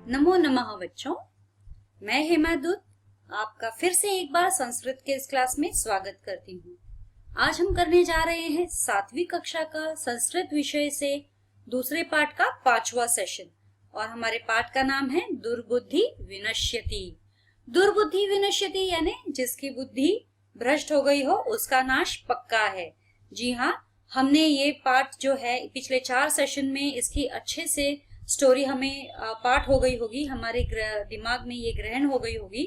नमो नमः बच्चों, मैं हेमा दूत आपका फिर से एक बार संस्कृत के इस क्लास में स्वागत करती हूँ। आज हम करने जा रहे हैं 7वीं कक्षा का संस्कृत विषय से दूसरे पाठ का 5वां सेशन और हमारे पाठ का नाम है दुर्बुद्धि विनश्यति। दुर्बुद्धि विनश्यति यानी जिसकी बुद्धि भ्रष्ट हो गई हो उसका नाश पक्का है। जी हाँ, हमने ये पाठ जो है पिछले 4 सेशन में इसकी अच्छे से स्टोरी हमें पाठ हो गई होगी, हमारे दिमाग में ये ग्रहण हो गई होगी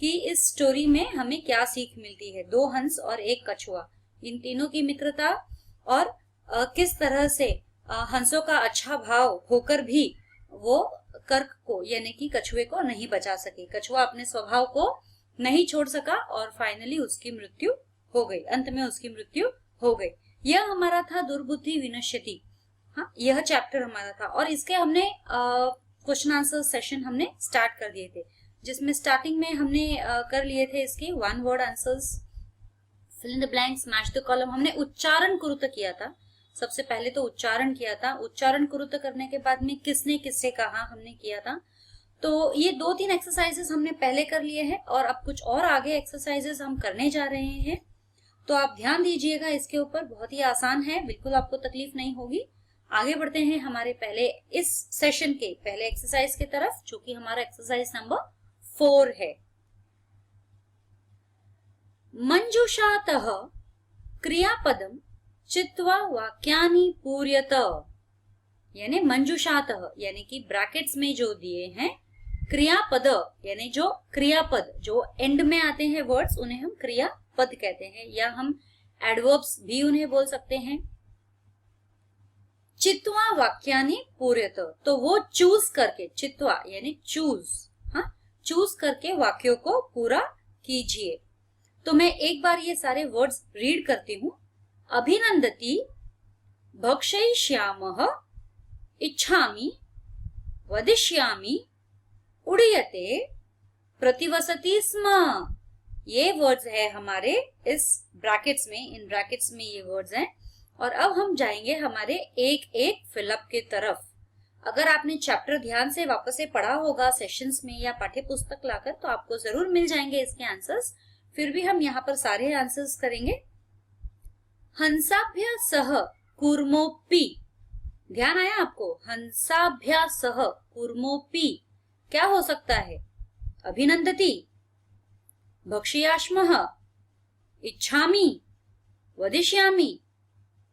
कि इस स्टोरी में हमें क्या सीख मिलती है। 2 हंस और 1 कछुआ, इन तीनों की मित्रता और किस तरह से हंसों का अच्छा भाव होकर भी वो कर्क को यानी कि कछुए को नहीं बचा सके। कछुआ अपने स्वभाव को नहीं छोड़ सका और फाइनली उसकी मृत्यु हो गई, अंत में उसकी मृत्यु हो गई। यह हमारा था दुर्बुद्धि विनश्यति। हाँ, यह चैप्टर हमारा था और इसके हमने क्वेश्चन आंसर सेशन हमने स्टार्ट कर दिए थे, जिसमें स्टार्टिंग में हमने कर लिए थे इसके 1 word answers, fill in the blanks, match the column. हमने उच्चारण कुरुत किया था, सबसे पहले तो उच्चारण किया था। उच्चारण कुरुत करने के बाद में किसने किससे कहा हमने किया था। तो ये 2-3 एक्सरसाइजेस हमने पहले कर लिए हैं और अब कुछ और आगे एक्सरसाइजेस हम करने जा रहे हैं, तो आप ध्यान दीजिएगा इसके ऊपर। बहुत ही आसान है, बिल्कुल आपको तकलीफ नहीं होगी। आगे बढ़ते हैं हमारे पहले इस सेशन के पहले एक्सरसाइज की तरफ, जो कि हमारा एक्सरसाइज नंबर 4 है। मंजुषातः क्रियापदम चित्वा वाक्यानि पूर्यत, यानी मंजुषातः यानी कि ब्रैकेट्स में जो दिए हैं क्रियापद, यानी जो क्रियापद जो एंड में आते हैं वर्ड्स, उन्हें हम क्रियापद कहते हैं, या हम एडवर्ब्स भी उन्हें बोल सकते हैं। चित्वा वाक्यानि पूर्यत, तो वो चूज करके, चित्वा यानी चूज, हाँ, चूज करके वाक्यों को पूरा कीजिए। तो मैं एक बार ये सारे वर्ड्स रीड करती हूँ। अभिनंदति, भक्षयिष्यामः, इच्छामि, वदिष्यामि, उड़ीयते, प्रतिवसति स्म। ये वर्ड्स है हमारे इस ब्रैकेट्स में, इन ब्रैकेट्स में ये वर्ड्स हैं। और अब हम जाएंगे हमारे एक एक फिलअप की तरफ। अगर आपने चैप्टर ध्यान से वापस से पढ़ा होगा सेशंस में या पाठ्य पुस्तक लाकर, तो आपको जरूर मिल जाएंगे इसके आंसर्स। फिर भी हम यहाँ पर सारे आंसर्स करेंगे। हंसाभ्या सह कूर्मोपी, ध्यान आया आपको? हंसाभ्या सह कूर्मोपी क्या हो सकता है? अभिनंदति, भक्ष्याश्मः, इच्छामि, वदिष्यामि,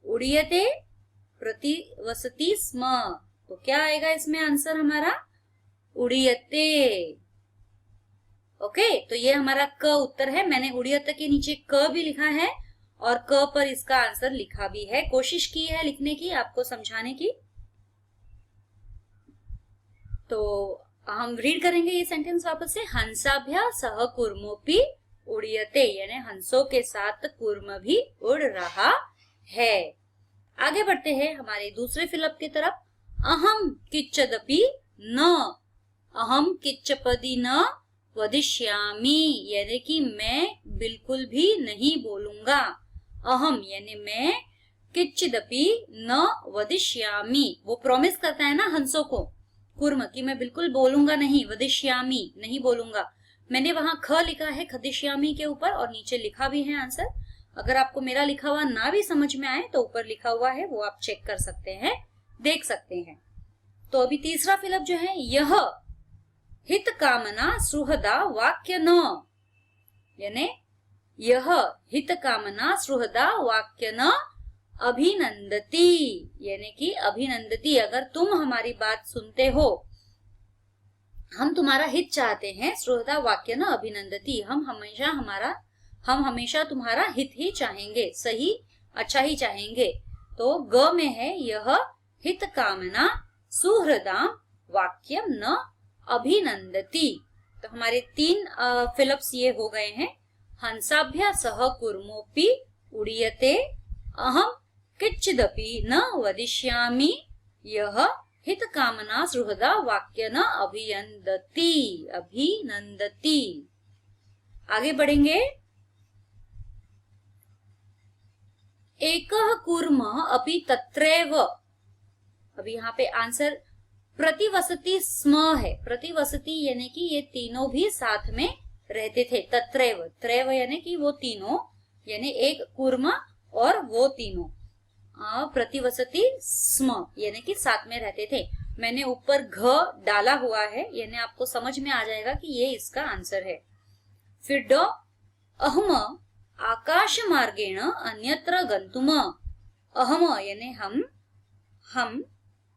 उड़ीयते, प्रतिवसति स्म। तो क्या आएगा इसमें आंसर हमारा? उड़ीयते। ओके, तो ये हमारा क उत्तर है। मैंने उड़ीयते के नीचे क भी लिखा है और क पर इसका आंसर लिखा भी है, कोशिश की है लिखने की, आपको समझाने की। तो हम रीड करेंगे ये सेंटेंस वापस से। हंसाभ्या सह कूर्मोपी उड़ीयते, यानी हंसों के साथ कूर्म भी उड़ रहा है। आगे बढ़ते हैं हमारे दूसरे फिलअप की तरफ। अहम किच्चदपि न, अहम किच्चपदी न वदिष्यामि, यानी कि मैं बिल्कुल भी नहीं बोलूंगा। अहम यानी मैं, किच्चिदपि न वदिष्यामि, वो प्रॉमिस करता है ना हंसों को, कूर्म, कि मैं बिल्कुल बोलूंगा नहीं, वदिष्यामि नहीं बोलूंगा। मैंने वहां ख लिखा है खदिष्यामि के ऊपर और नीचे लिखा भी है आंसर। अगर आपको मेरा लिखा हुआ ना भी समझ में आए तो ऊपर लिखा हुआ है, वो आप चेक कर सकते हैं, देख सकते हैं। तो अभी तीसरा फिलअप जो है, यह हित कामना सुहृदा वाक्य न, यानी यह हित कामना सुहृदा वाक्य न अभिनंदती, यानी कि अभिनंदती, अगर तुम हमारी बात सुनते हो, हम तुम्हारा हित चाहते हैं, सुहृदा वाक्य न अभिनंदती, हम हमेशा तुम्हारा हित ही चाहेंगे, सही अच्छा ही चाहेंगे। तो ग में है यह हित कामना सुहृदाम वाक्यम न अभिनंदती। तो हमारे 3 फिलअप्स ये हो गए हैं। हंसाभ्या सह कूर्मोपी उड़ीयते, अहम किच्चिदपि न वदिष्यामि, यह हित कामना सुहृदा वाक्य न अभिनंदती, अभिनंदती। आगे बढ़ेंगे। एकः कूर्म अपि तत्रैव, अभी यहाँ पे आंसर प्रतिवसति स्म है, प्रतिवसति यानी कि ये तीनों भी साथ में रहते थे। तत्रैव, त्रैव यानी कि वो तीनों, यानी एक कूर्म और वो तीनों। प्रतिवसति स्म यानी कि साथ में रहते थे। मैंने ऊपर घ डाला हुआ है, यानी आपको समझ में आ जाएगा कि ये इसका आंसर है। फिर ड, अहम आकाश मार्गेण अन्यत्र गंतुम। अहम यानी हम,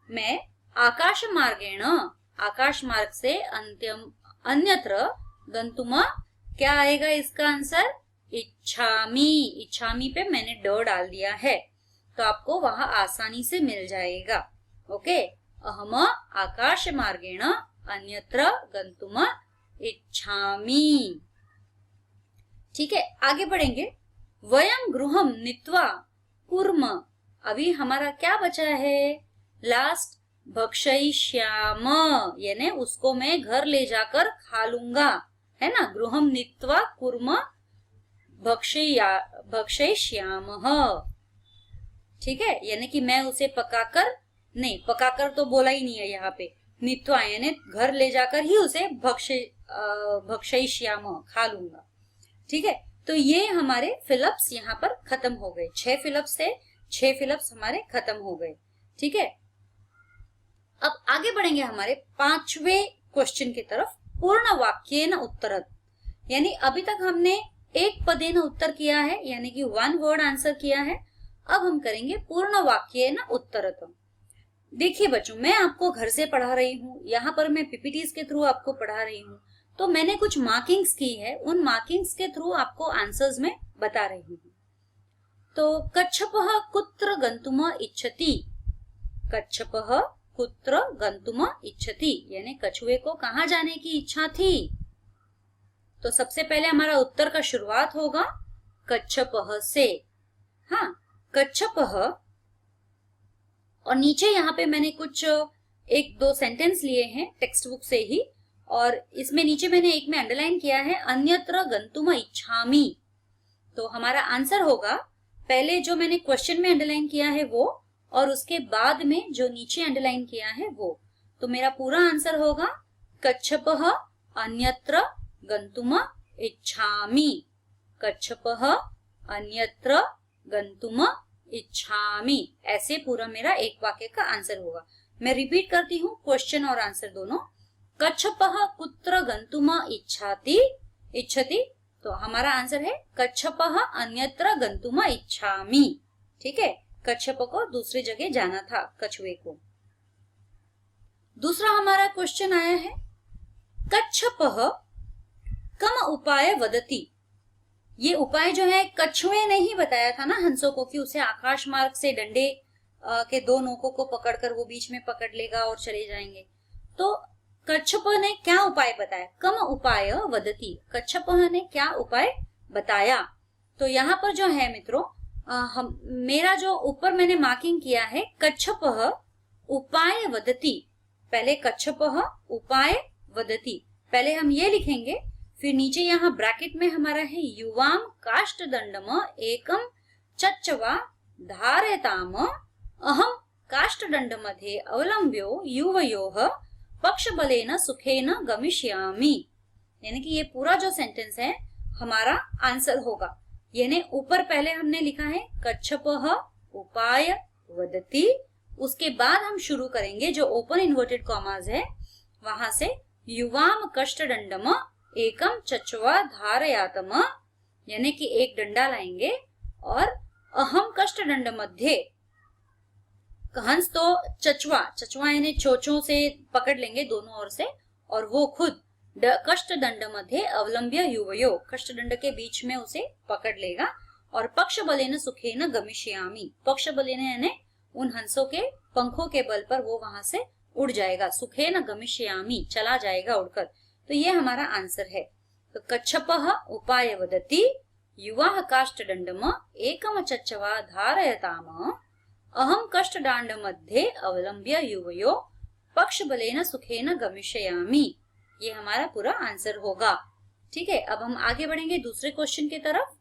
मैं, आकाश मार्गेण आकाश मार्ग से अन्यत्र गंतुम, क्या आएगा इसका आंसर? इच्छामि। इच्छामि पे मैंने ड डाल दिया है, तो आपको वहां आसानी से मिल जाएगा। ओके, अहम आकाश मार्गेण अन्यत्र गंतुम इच्छामि। ठीक है, आगे बढ़ेंगे। वयम गृहम नीत्वा कुर्म, अभी हमारा क्या बचा है? लास्ट, भक्षयिष्याम यानी उसको मैं घर ले जाकर खा लूंगा, है ना। गृहम नीत्वा कुर्म भक्षयिष्याम, ठीक है, यानी कि मैं उसे पकाकर, नहीं पकाकर तो बोला ही नहीं है यहाँ पे, नीत्वा यानी घर ले जाकर ही उसे भक्षयिष्याम खा लूंगा। ठीक है, तो ये हमारे फिलप्स यहाँ पर खत्म हो गए। 6 फिलप्स थे, 6 फिलप्स हमारे खत्म हो गए। ठीक है, अब आगे बढ़ेंगे हमारे 5वें क्वेश्चन की तरफ। पूर्ण वाक्येन उत्तरत, यानी अभी तक हमने एक पदेन उत्तर किया है, यानी कि 1 वर्ड आंसर किया है। अब हम करेंगे पूर्ण वाक्येन उत्तरत। देखिए बच्चों, मैं आपको घर से पढ़ा रही हूँ, यहाँ पर मैं पीपीटीज के थ्रू आपको पढ़ा रही हूँ, तो मैंने कुछ मार्किंग्स की है, उन मार्किंग्स के थ्रू आपको आंसर्स में बता रही हूँ। तो कच्छपः कुत्र गंतुम इच्छति, कच्छपः कुत्र गंतुम इच्छति यानी कछुए को कहाँ जाने की इच्छा थी। तो सबसे पहले हमारा उत्तर का शुरुआत होगा कच्छपः से। हाँ, कच्छपः, और नीचे यहाँ पे मैंने कुछ 1-2 सेंटेंस लिए हैं टेक्स्ट बुक से ही, और इसमें नीचे मैंने एक में अंडरलाइन किया है अन्यत्र गंतुम इच्छामि। तो हमारा आंसर होगा पहले जो मैंने क्वेश्चन में अंडरलाइन किया है वो, और उसके बाद में जो नीचे अंडरलाइन किया है वो। तो मेरा पूरा आंसर होगा कच्छपः अन्यत्र गंतुम इच्छामि, कच्छपः अन्यत्र गंतुम इच्छामि। ऐसे पूरा मेरा एक वाक्य का आंसर होगा। मैं रिपीट करती हूँ क्वेश्चन और आंसर दोनों। कच्छपः कुत्र गंतुम इच्छति, तो हमारा आंसर है कच्छपः अन्यत्र गंतुम इच्छामि। ठीक है, कच्छप को दूसरी जगह जाना था, कछुए को। दूसरा हमारा क्वेश्चन आया है कच्छपः कम उपाय वदति। ये उपाय जो है कछुए ने ही बताया था ना हंसों को, कि उसे आकाश मार्ग से डंडे के 2 नोकों को पकड़कर वो बीच में पकड़ लेगा और चले जाएंगे। तो कच्छप ने क्या उपाय बताया? कम उपाय वदति, कच्छप ने क्या उपाय बताया? तो यहाँ पर जो है मित्रों, मेरा जो ऊपर मैंने मार्किंग किया है कच्छपः उपाय वदति, पहले कच्छपः उपाय वदति, पहले हम ये लिखेंगे, फिर नीचे यहाँ ब्रैकेट में हमारा है युवाम काष्ठदंडम एकम चच्चवा धारयताम अहम काष्ठदंड मध्ये अवलंब्यो युवयोः पक्षबलेन सुखेन गमिष्यामि। यानी कि ये पूरा जो सेंटेंस है हमारा आंसर होगा। यानी ऊपर पहले हमने लिखा है कच्छपः उपाय वदति, उसके बाद हम शुरू करेंगे जो ओपन इन्वर्टेड कॉमास है वहां से, युवाम कष्टदंडम एकम चच्चवा धारयातम, यानी कि एक डंडा लाएंगे, और अहम कष्टदंड मध्य, हंस तो चचवा यानी चोचों से पकड़ लेंगे दोनों ओर से, और वो खुद कष्टदंड मध्य अवलंब्य युवयो, कष्टदंड के बीच में उसे पकड़ लेगा, और पक्ष बलेन सुखेन गमिष्यामि, पक्ष बलेन यानी उन हंसों के पंखों के बल पर वो वहां से उड़ जाएगा, सुखेन गमिष्यामि चला जाएगा उड़कर। तो ये हमारा आंसर है। तो कच्छपः उपाय वदति युवाः काष्ठदंडम एकम चच्चवा धारयताम अहम कष्टदांड मध्ये अवलंब्य युवयो पक्ष बलेन सुखेन गमिष्यामि। ये हमारा पूरा आंसर होगा। ठीक है, अब हम आगे बढ़ेंगे दूसरे क्वेश्चन की तरफ।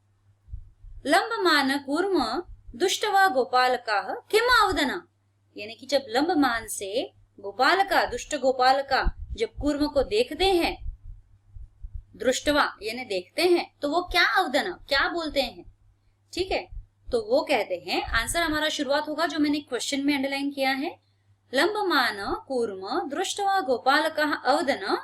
लंबमान कूर्म दुष्टवा गोपालकाः किम अवदन, यानी कि जब लंबमान से गोपालका दुष्ट गोपालका जब कूर्म को देखते हैं, दृष्टवा यानी देखते हैं, तो वो क्या अवदन क्या बोलते हैं, ठीक है। तो वो कहते हैं, आंसर हमारा शुरुआत होगा जो मैंने क्वेश्चन में अंडरलाइन किया है, लंबमान कूर्म दृष्टवा गोपालका अवदन,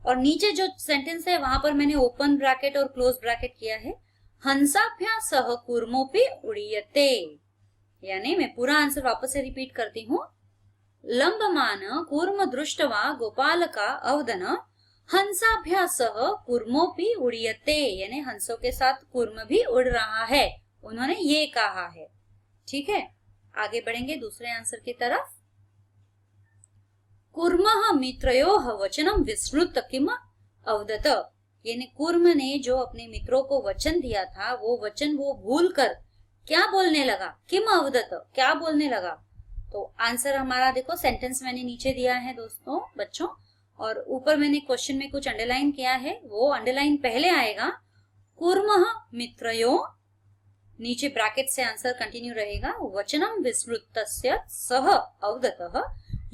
और नीचे जो सेंटेंस है वहां पर मैंने ओपन ब्रैकेट और क्लोज ब्रैकेट किया है, हंसाभ्या सह कूर्मोपि उड़ीयते, यानी मैं पूरा आंसर वापस से रिपीट करती हूँ, लंबमान कूर्म दृष्टवा गोपालका अवदन, हंसाभ्या सह कूर्मोपि उड़ीयते, यानी हंसों के साथ कूर्म भी उड़ रहा है, उन्होंने ये कहा है, ठीक है। आगे बढ़ेंगे दूसरे आंसर की तरफ। कूर्मः मित्रयोः वचनम विस्मृत किम अवदत, यानी कूर्म ने जो अपने मित्रों को वचन दिया था वो वचन वो भूलकर क्या बोलने लगा, किम अवदत क्या बोलने लगा। तो आंसर हमारा देखो, सेंटेंस मैंने नीचे दिया है दोस्तों बच्चों, और ऊपर मैंने क्वेश्चन में कुछ अंडरलाइन किया है, वो अंडरलाइन पहले आएगा, कूर्मः मित्रयो, नीचे ब्रैकेट से आंसर कंटिन्यू रहेगा, वचनम विस्मृतस्य सह अवदतः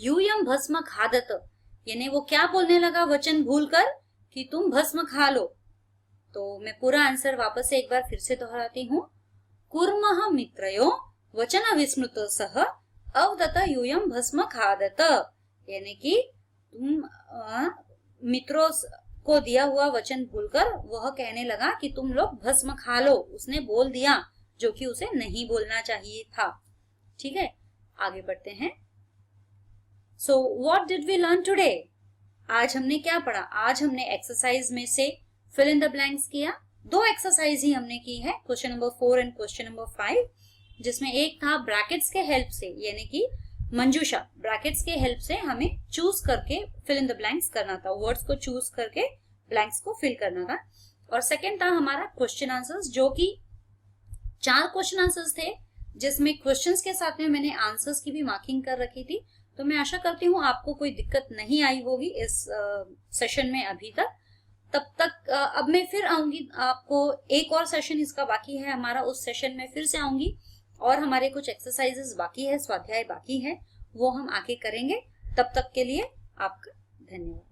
यूयम भस्म खादत, यानी वो क्या बोलने लगा वचन भूलकर कि तुम भस्म खा लो। तो मैं पूरा आंसर वापस से एक बार फिर से दोहराती हूँ, कूर्मः मित्रयो वचन विस्मृत सह अवदत यूयम भस्म खादत, यानी कि तुम मित्रों को दिया हुआ वचन भूलकर वह कहने लगा कि तुम लोग भस्म खा लो, उसने बोल दिया जो कि उसे नहीं बोलना चाहिए था, ठीक है। आगे बढ़ते हैं। So what did we learn today? आज हमने क्या पढ़ा, आज हमने एक्सरसाइज में से फिल इन द ब्लैंक्स किया, दो एक्सरसाइज ही हमने की है, question number 4 and question number 5, जिसमें एक था ब्रैकेट्स के हेल्प से, यानी कि मंजूषा ब्रैकेट्स के हेल्प से हमें चूज करके फिल इन द ब्लैंक्स करना था, वर्ड्स को चूज करके ब्लैंक्स को फिल करना था। और सेकेंड था हमारा क्वेश्चन आंसर्स, जो कि 4 क्वेश्चन आंसर्स थे, जिसमें क्वेश्चंस के साथ में मैंने आंसर्स की भी मार्किंग कर रखी थी। तो मैं आशा करती हूँ आपको कोई दिक्कत नहीं आई होगी इस सेशन में अभी तक। तब तक अब मैं फिर आऊंगी, आपको एक और सेशन इसका बाकी है हमारा, उस सेशन में फिर से आऊंगी और हमारे कुछ एक्सरसाइजेस बाकी है, स्वाध्याय बाकी है, वो हम आगे करेंगे। तब तक के लिए आपका धन्यवाद।